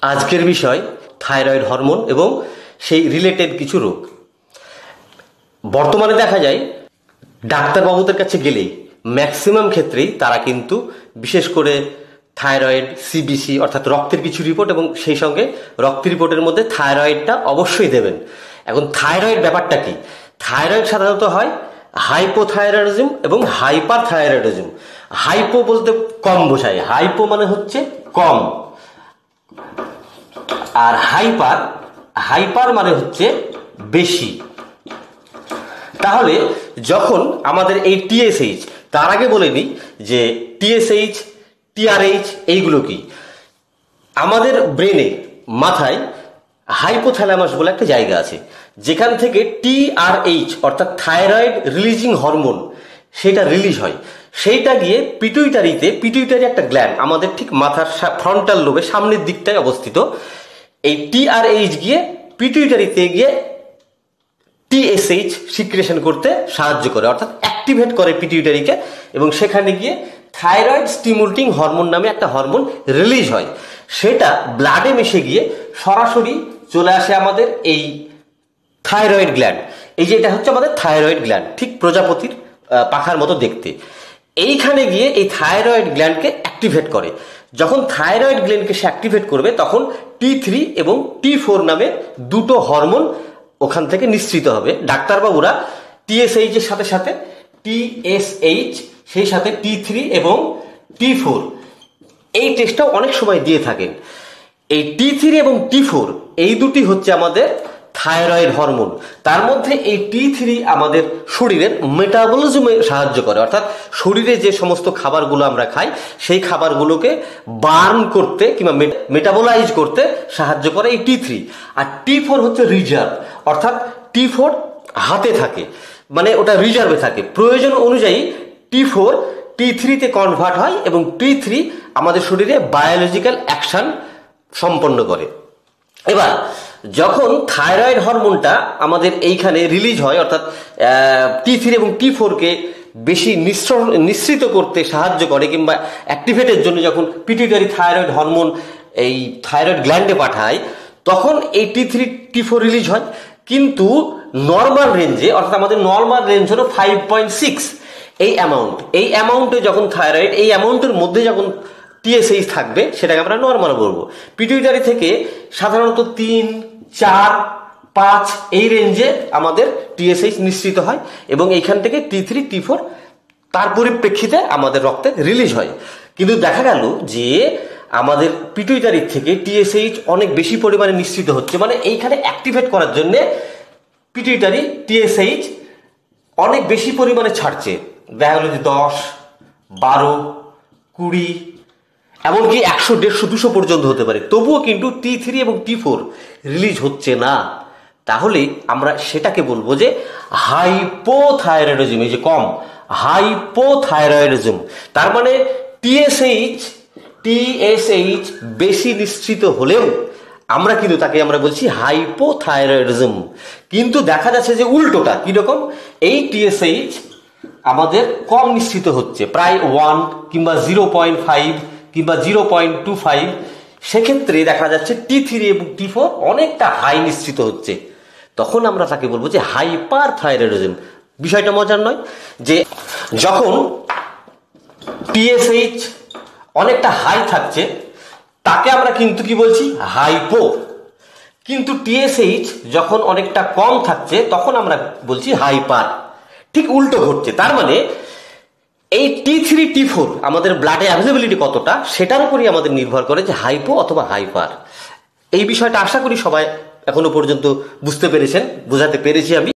আজকের বিষয় thyroid hormone এবং সেই রিলেটেড কিছু রোগ। বর্তমানে দেখা যায় ডাক্তারবাবুদের কাছে গেলেই ম্যাক্সিমাম ক্ষেত্রেই তারা কিন্তু বিশেষ করে থাইরয়েড, সিবিসি অর্থাৎ রক্তের কিছু রিপোর্ট এবং সেই সঙ্গে রক্তের রিপোর্টের মধ্যে থাইরয়েডটা অবশ্যই দেবেন। এখন থাইরয়েড ব্যাপারটা কি? থাইরয়েড সাধারণত হয় হাইপোথাইরয়েডিজম এবং হাইপার থাইরয়েডিজম। হাইপো বলতে কম বোঝায়, হাইপো মানে হচ্ছে কম, আর হাইপার হাইপার মানে হচ্ছে বেশি। তাহলে যখন আমাদের এই টিএসএইচ, তার আগে বলে নিই যে টিএসএইচ, টিআরএইচ এইগুলো কি। আমাদের ব্রেনে, মাথায় হাইপোথ্যালামাস বলে একটা জায়গা আছে, যেখান থেকে টিআরএইচ অর্থাৎ থাইরয়েড রিলিজিং হরমোন সেটা রিলিজ হয়। সেইটা গিয়ে পিটুইটারিতে, পিটুইটারি একটা গ্ল্যান্ড আমাদের ঠিক মাথার ফ্রন্টাল লোবে সামনের দিকটায় অবস্থিত। এই টিআরএইচ গিয়ে পিটুইটারিতে গিয়ে টিএসএইচ সিক্রেশন করতে সাহায্য করে, অর্থাৎ অ্যাক্টিভেট করে পিটুইটারিকে, এবং সেখানে গিয়ে থাইরয়েড স্টিমুলেটিং হরমোন নামে একটা হরমোন রিলিজ হয়। সেটা ব্লাডে মিশে গিয়ে সরাসরি চলে আসে আমাদের এই থাইরয়েড গ্ল্যান্ড। এই যে এটা হচ্ছে আমাদের থাইরয়েড গ্ল্যান্ড, ঠিক প্রজাপতির পাখার মতো দেখতে। এইখানে গিয়ে এই থাইরয়েড গ্ল্যান্ডকে অ্যাক্টিভেট করে। যখন থাইরয়েড গ্ল্যান্ডকে সে অ্যাক্টিভেট করবে তখন T3 এবং T4 নামে দুটো হরমোন ওখান থেকে নিঃসৃত হবে। ডাক্তারবাবুরা টিএসএইচ এর সাথে সাথে টিএসএইচ, সেই সাথে T3 এবং T4 এই টেস্টটাও অনেক সময় দিয়ে থাকেন। এই T3 এবং T4 এই দুটি হচ্ছে আমাদের থাইরয়েড হরমোন। তার মধ্যে এই T3 আমাদের শরীরের মেটাবলিজমে সাহায্য করে, অর্থাৎ শরীরে যে সমস্ত খাবারগুলো আমরা খাই সেই খাবারগুলোকে বার্ন করতে কিংবা মেটাবলাইজ করতে সাহায্য করে এই T3। আর T4 হচ্ছে রিজার্ভ, অর্থাৎ T4 হাতে থাকে, মানে ওটা রিজার্ভে থাকে। প্রয়োজন অনুযায়ী T4 T3-তে কনভার্ট হয় এবং T3 আমাদের শরীরে বায়োলজিক্যাল অ্যাকশন সম্পন্ন করে। এবার যখন থাইরয়েড হরমোনটা আমাদের এইখানে রিলিজ হয়, অর্থাৎ T3 এবং T4-কে বেশি নিঃসৃত করতে সাহায্য করে কিংবা অ্যাক্টিভেটের জন্য যখন পিটুইটারি থাইরয়েড হরমোন এই থাইরয়েড গ্ল্যান্ডে পাঠায়, তখন এই T3 T4 রিলিজ হয়। কিন্তু নর্মাল রেঞ্জে, অর্থাৎ আমাদের নর্মাল রেঞ্জ হলো 5.6 এই অ্যামাউন্টে যখন থাইরয়েড, এই অ্যামাউন্টের মধ্যে যখন টিএসএইচ থাকবে সেটাকে আমরা নর্মাল বলবো। পিটুইটারি থেকে সাধারণত 3, 4, 5 এই রেঞ্জে আমাদের টিএসএইচ নিঃসৃত হয় এবং এইখান থেকে T3 T4 তার পরিপ্রেক্ষিতে আমাদের রক্তে রিলিজ হয়। কিন্তু দেখা গেল যে আমাদের পিটুইটারি থেকে টিএসএইচ অনেক বেশি পরিমাণে নিঃসৃত হচ্ছে, মানে এইখানে অ্যাক্টিভেট করার জন্য পিটুইটারি টিএসএইচ অনেক বেশি পরিমাণে ছাড়ছে। দেখা গেল যে 10, 12, 20, এমনকি 100, 150, 200 পর্যন্ত হতে পারে, তবুও কিন্তু T3 এবং T4 রিলিজ হচ্ছে না। তাহলে আমরা সেটাকে বলবো যে হাইপোথাইরয়েডিজম, এই যে কম, হাইপোথাইরয়েডিজম। তার মানে টিএসএইচ বেশি নিঃসৃত হলেও আমরা কিন্তু তাকে আমরা বলছি হাইপোথাইরয়েডিজম। কিন্তু দেখা যাচ্ছে যে উল্টোটা কিরকম, এই টিএসএইচ আমাদের কম নিঃসৃত হচ্ছে, প্রায় 1 কিংবা 0.5 কিংবা 0.25। সেক্ষেত্রে দেখা যাচ্ছে T3 এবং T4 অনেকটা হাই নিঃসৃত হচ্ছে। তখন আমরা তাকে বলবো যে হাইপার থাইরয়েডিজম। বিষয়টা মজার নয় যে যখন টিএসএইচ অনেকটা হাই থাকছে তাকে আমরা কিন্তু কি বলছি, হাইপো। কিন্তু টিএসএইচ যখন অনেকটা কম থাকছে তখন আমরা বলছি হাইপার। ঠিক উল্টো ঘটছে। তার মানে এই T3 T4 আমাদের ব্লাডে অ্যাভেলেবিলিটি কতটা সেটার উপরই আমাদের নির্ভর করে যে হাইপো অথবা হাইপার। এই বিষয়টা আশা করি সবাই এখনো পর্যন্ত বুঝতে পেরেছেন, বোঝাতে পেরেছি আমি।